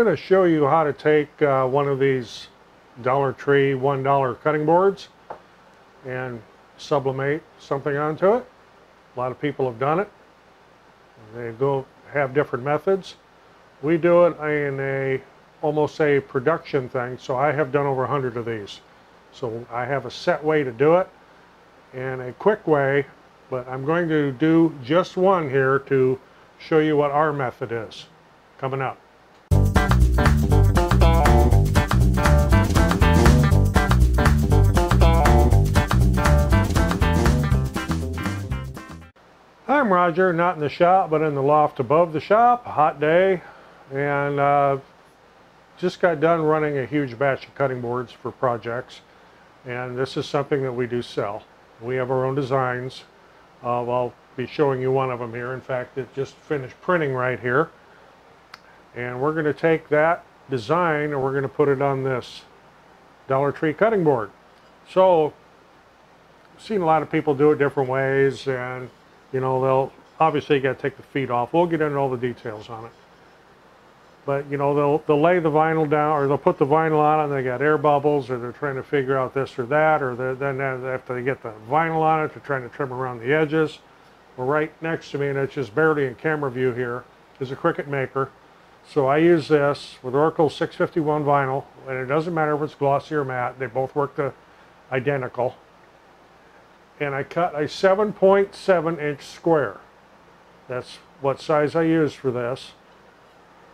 going to show you how to take one of these Dollar Tree $1 cutting boards and sublimate something onto it. A lot of people have done it. They have different methods. We do it in almost a production thing, so I have done over 100 of these. So I have a set way to do it and a quick way, but I'm going to do just one here to show you what our method is coming up. I'm Roger, not in the shop, but in the loft above the shop. A hot day, and just got done running a huge batch of cutting boards for projects, and this is something that we do sell. We have our own designs. I'll be showing you one of them here. In fact, it just finished printing right here, and we're going to take that design and we're going to put it on this Dollar Tree cutting board. So I've seen a lot of people do it different ways, and you know, they'll obviously got to take the feet off. We'll get into all the details on it. But you know, they'll lay the vinyl down, or they'll put the vinyl on it and they got air bubbles, or they're trying to figure out this or that, or then after they get the vinyl on it, they're trying to trim around the edges. Well, right next to me, and it's just barely in camera view here, is a Cricut Maker. So I use this with Oracle 651 vinyl, and it doesn't matter if it's glossy or matte, they both work identical. And I cut a 7.7-inch square. That's what size I use for this.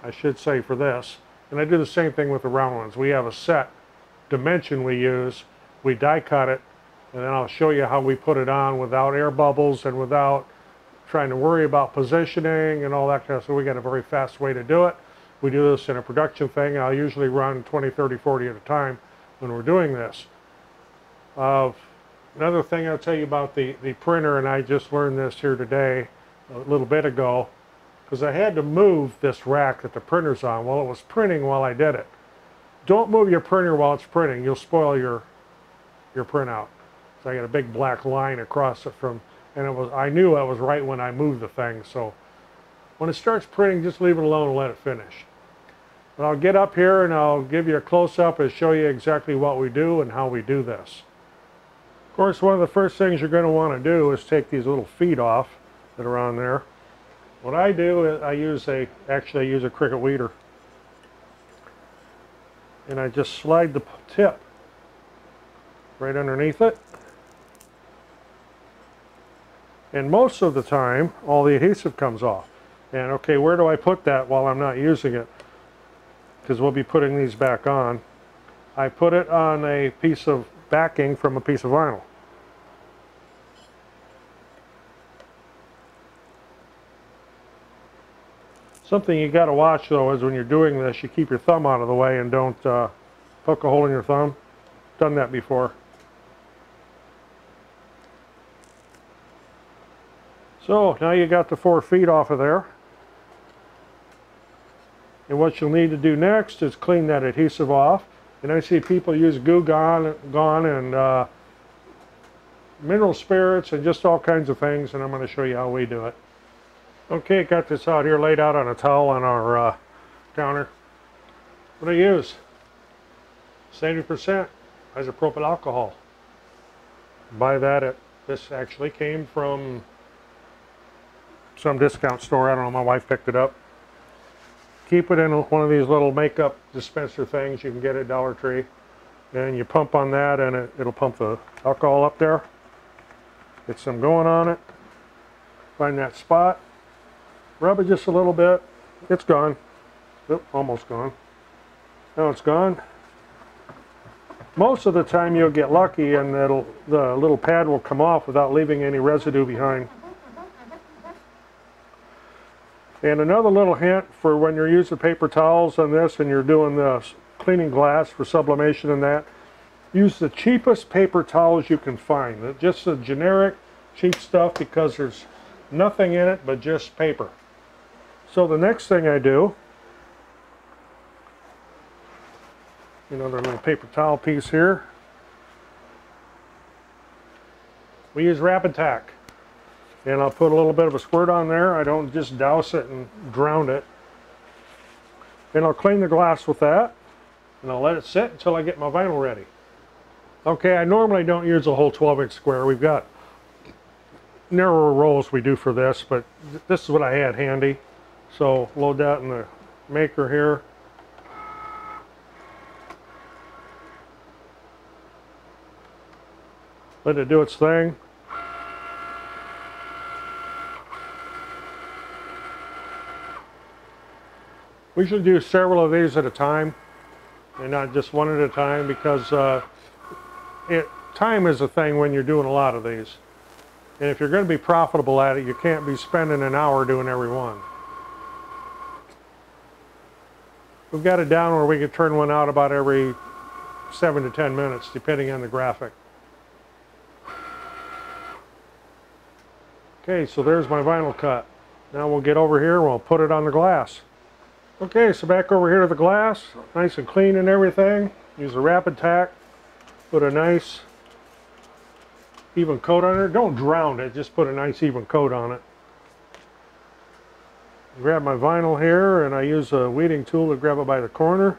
I should say for this. And I do the same thing with the round ones. We have a set dimension we use. We die cut it, and then I'll show you how we put it on without air bubbles and without trying to worry about positioning and all that kind of stuff. So we got a very fast way to do it. We do this in a production thing. I'll usually run 20, 30, 40 at a time when we're doing this. Another thing I'll tell you about the printer, and I just learned this here today, a little bit ago, because I had to move this rack that the printer's on. Well, it was printing while I did it. Don't move your printer while it's printing. You'll spoil your printout. So I got a big black line across it and I knew it was right when I moved the thing. So when it starts printing, just leave it alone and let it finish. But I'll get up here and I'll give you a close-up and show you exactly what we do and how we do this. Of course, one of the first things you're going to want to do is take these little feet off that are on there. What I do is I use a Cricut weeder, and I just slide the tip right underneath it. And most of the time, all the adhesive comes off. And okay, where do I put that while I'm not using it? Because we'll be putting these back on. I put it on a piece of backing from a piece of vinyl. Something you got to watch though is when you're doing this, you keep your thumb out of the way and don't poke a hole in your thumb. Done that before. So now you got the 4 feet off of there. And what you'll need to do next is clean that adhesive off. And I see people use Goo Gone and mineral spirits and just all kinds of things, and I'm going to show you how we do it. Okay, got this out here laid out on a towel on our counter. What do I use? 70% isopropyl alcohol. Buy that this actually came from some discount store. I don't know, my wife picked it up. Keep it in one of these little makeup dispenser things you can get at Dollar Tree, and you pump on that and it'll pump the alcohol up there. Get some going on it. Find that spot. Rub it just a little bit. It's gone. Oop, almost gone. Now it's gone. Most of the time you'll get lucky and the little pad will come off without leaving any residue behind. And another little hint for when you're using paper towels on this and you're doing the cleaning glass for sublimation and that, use the cheapest paper towels you can find. Just the generic cheap stuff, because there's nothing in it but just paper. So the next thing I do, another little paper towel piece here. We use Rapid Tack. And I'll put a little bit of a squirt on there. I don't just douse it and drown it. And I'll clean the glass with that, and I'll let it sit until I get my vinyl ready. Okay, I normally don't use a whole 12-inch square. We've got narrower rolls we do for this, but this is what I had handy. So load that in the maker here. Let it do its thing. We should do several of these at a time and not just one at a time, because time is a thing when you're doing a lot of these. And if you're going to be profitable at it, you can't be spending an hour doing every one. We've got it down where we can turn one out about every 7 to 10 minutes, depending on the graphic. Okay, so there's my vinyl cut. Now we'll get over here and we'll put it on the glass. Okay, so back over here to the glass, nice and clean and everything. Use a rapid tack, put a nice even coat on it. Don't drown it, just put a nice even coat on it. Grab my vinyl here, and I use a weeding tool to grab it by the corner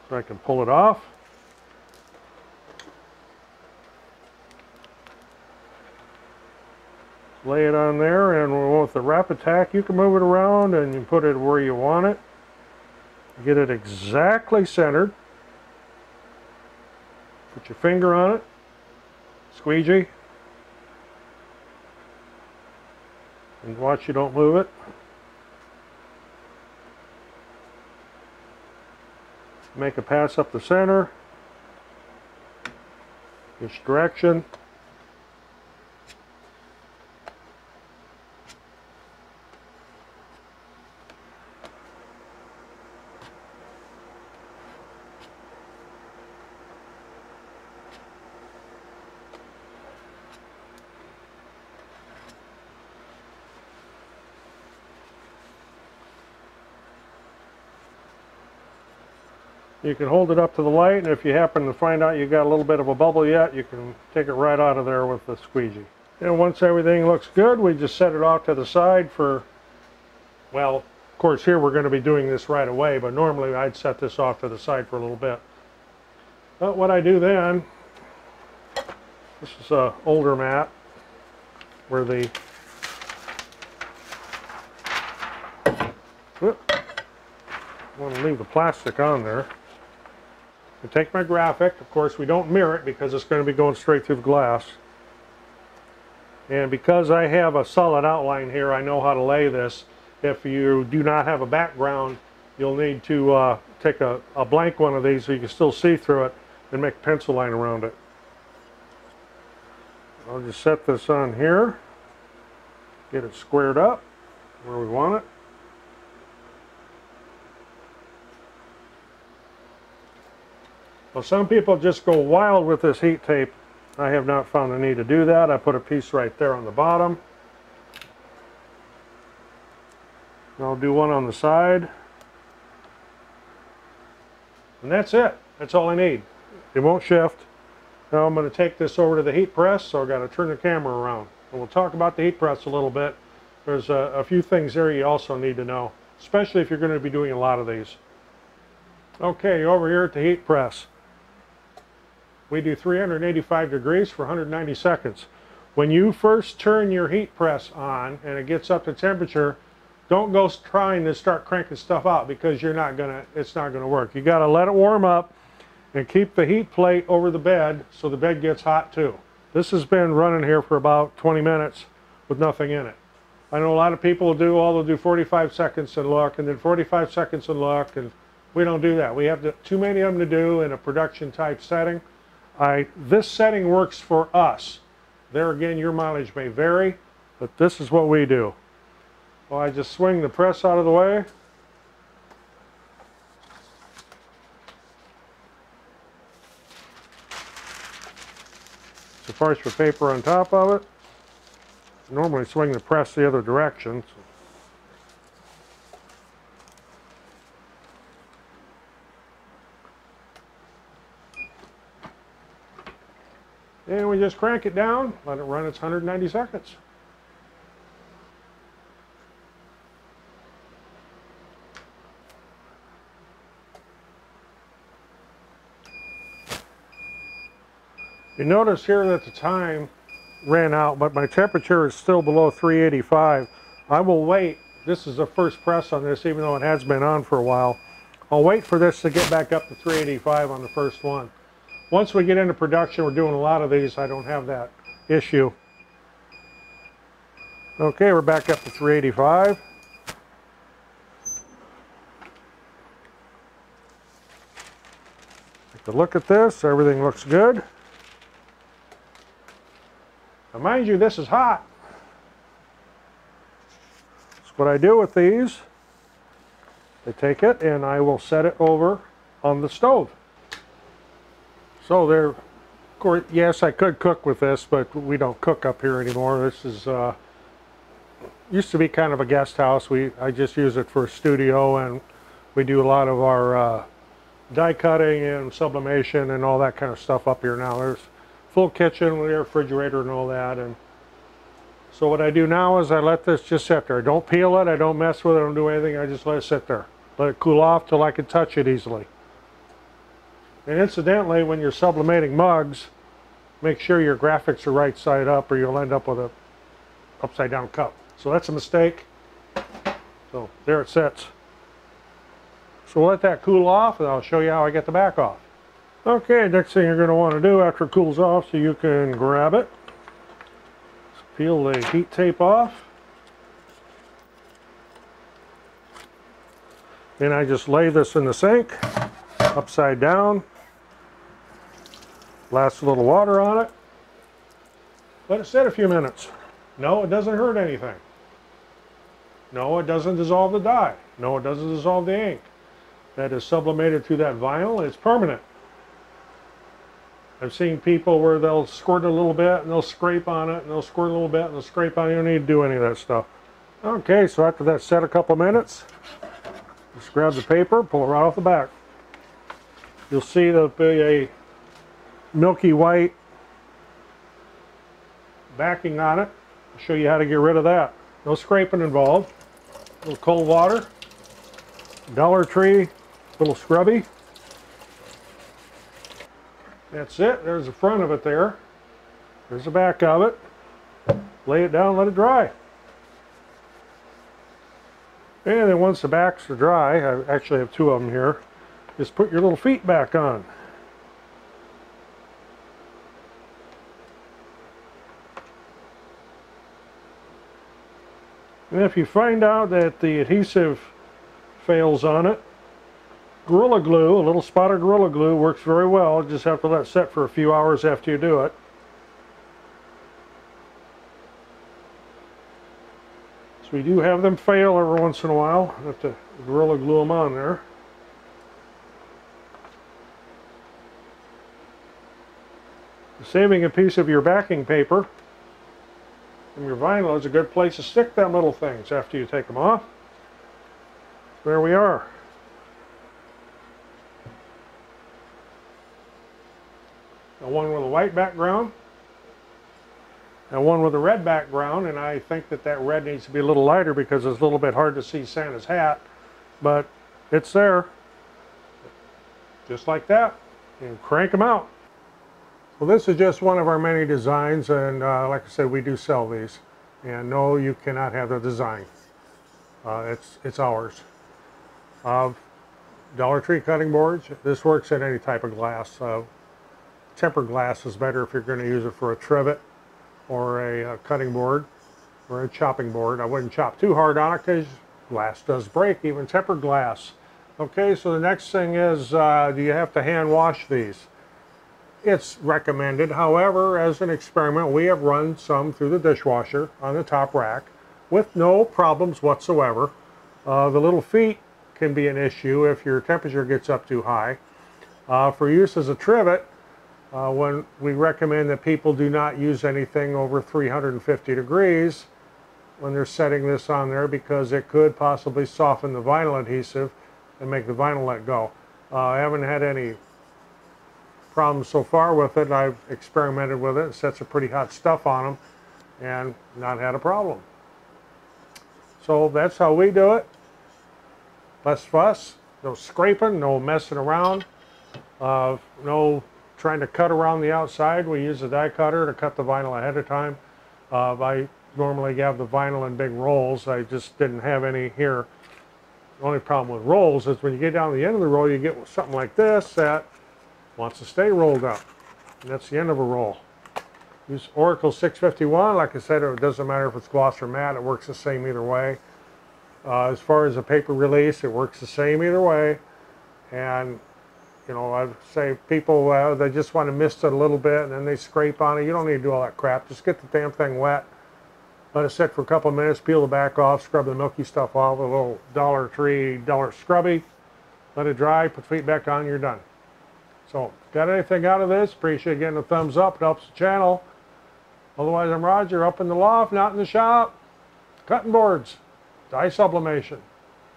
so I can pull it off. Lay it on there, and with the rapid tack you can move it around and you put it where you want it. Get it exactly centered. Put your finger on it, squeegee, and watch you don't move it. Make a pass up the center, each direction. You can hold it up to the light, and if you happen to find out you got a little bit of a bubble yet, you can take it right out of there with the squeegee. And once everything looks good, we just set it off to the side for, well, of course here we're going to be doing this right away, but normally I'd set this off to the side for a little bit. But what I do then, this is an older mat where the I want to leave the plastic on there. I take my graphic. Of course, we don't mirror it because it's going to be going straight through the glass. And because I have a solid outline here, I know how to lay this. If you do not have a background, you'll need to take a blank one of these so you can still see through it and make a pencil line around it. I'll just set this on here, get it squared up where we want it. Well, some people just go wild with this heat tape. I have not found the need to do that. I put a piece right there on the bottom. And I'll do one on the side. And that's it. That's all I need. It won't shift. Now I'm going to take this over to the heat press, so I've got to turn the camera around. And we'll talk about the heat press a little bit. There's a few things there you also need to know, especially if you're going to be doing a lot of these. Okay, over here at the heat press. We do 385 degrees for 190 seconds. When you first turn your heat press on and it gets up to temperature, don't go trying to start cranking stuff out, because it's not gonna work. You gotta let it warm up and keep the heat plate over the bed so the bed gets hot too. This has been running here for about 20 minutes with nothing in it. I know a lot of people will do 45 seconds and look, and then 45 seconds and look, and we don't do that. We have too many of them to do in a production type setting. This setting works for us. There again, your mileage may vary, but this is what we do. Well, I just swing the press out of the way. So parchment for paper on top of it. Normally swing the press the other direction. And we just crank it down, let it run its 190 seconds. You notice here that the time ran out, but my temperature is still below 385. I will wait. This is the first press on this, even though it has been on for a while. I'll wait for this to get back up to 385 on the first one. Once we get into production, we're doing a lot of these, I don't have that issue. Okay, we're back up to 385. Take a look at this, everything looks good. Now mind you, this is hot. That's what I do with these. I take it and I will set it over on the stove. So there, of course, yes, I could cook with this, but we don't cook up here anymore. This is used to be kind of a guest house. I just use it for a studio, and we do a lot of our die cutting and sublimation and all that kind of stuff up here now. There's full kitchen with a refrigerator and all that. And so what I do now is I let this just sit there. I don't peel it, I don't mess with it, I don't do anything, I just let it sit there. Let it cool off till I can touch it easily. And incidentally, when you're sublimating mugs, make sure your graphics are right side up or you'll end up with a upside down cup. So that's a mistake. So there it sits. So we'll let that cool off and I'll show you how I get the back off. Okay, next thing you're going to want to do after it cools off so you can grab it. Just peel the heat tape off. Then I just lay this in the sink, upside down. Blast a little water on it. Let it sit a few minutes. No, it doesn't hurt anything. No, it doesn't dissolve the dye. No, it doesn't dissolve the ink. That is sublimated through that vinyl. It's permanent. I've seen people where they'll squirt a little bit and they'll scrape on it and they'll squirt a little bit and they'll scrape on it. You don't need to do any of that stuff. Okay, so after that set a couple minutes, just grab the paper, pull it right off the back. You'll see there'll be a milky white backing on it. I'll show you how to get rid of that. No scraping involved. A little cold water, Dollar Tree, little scrubby. That's it. There's the front of it there. There's the back of it. Lay it down, let it dry. And then once the backs are dry, I actually have two of them here, just put your little feet back on. And if you find out that the adhesive fails on it, Gorilla Glue, a little spot of Gorilla Glue works very well. You just have to let it set for a few hours after you do it. So we do have them fail every once in a while. I have to Gorilla Glue them on there. Saving a piece of your backing paper from your vinyl is a good place to stick them little things after you take them off. There we are. One with a white background and one with a red background, and I think that that red needs to be a little lighter because it's a little bit hard to see Santa's hat, but it's there. Just like that, and crank them out. Well, this is just one of our many designs, and like I said, we do sell these. And no, you cannot have the design. It's ours. Dollar Tree cutting boards. This works in any type of glass. Tempered glass is better if you're going to use it for a trivet or a cutting board or a chopping board. I wouldn't chop too hard on it because glass does break, even tempered glass. Okay, so the next thing is, do you have to hand wash these? It's recommended. However, as an experiment, we have run some through the dishwasher on the top rack with no problems whatsoever. The little feet can be an issue if your temperature gets up too high. For use as a trivet, when we recommend that people do not use anything over 350 degrees when they're setting this on there, because it could possibly soften the vinyl adhesive and make the vinyl let go. I haven't had any problems so far with it. I've experimented with it. It sets some pretty hot stuff on them and not had a problem. So that's how we do it. Less fuss, no scraping, no messing around, no trying to cut around the outside, we use a die cutter to cut the vinyl ahead of time. I normally have the vinyl in big rolls. I just didn't have any here. The only problem with rolls is when you get down to the end of the roll, you get something like this that wants to stay rolled up. And that's the end of a roll. Use Oracle 651. Like I said, it doesn't matter if it's gloss or matte. It works the same either way. As far as a paper release, it works the same either way. And, you know, I'd say people, they just want to mist it a little bit and then they scrape on it. You don't need to do all that crap. Just get the damn thing wet. Let it sit for a couple of minutes, peel the back off, scrub the milky stuff off, a little Dollar Tree scrubby. Let it dry, put feet back on, you're done. So, got anything out of this? Appreciate getting a thumbs up. It helps the channel. Otherwise, I'm Roger, up in the loft, not in the shop. Cutting boards. Die sublimation.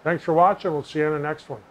Thanks for watching. We'll see you in the next one.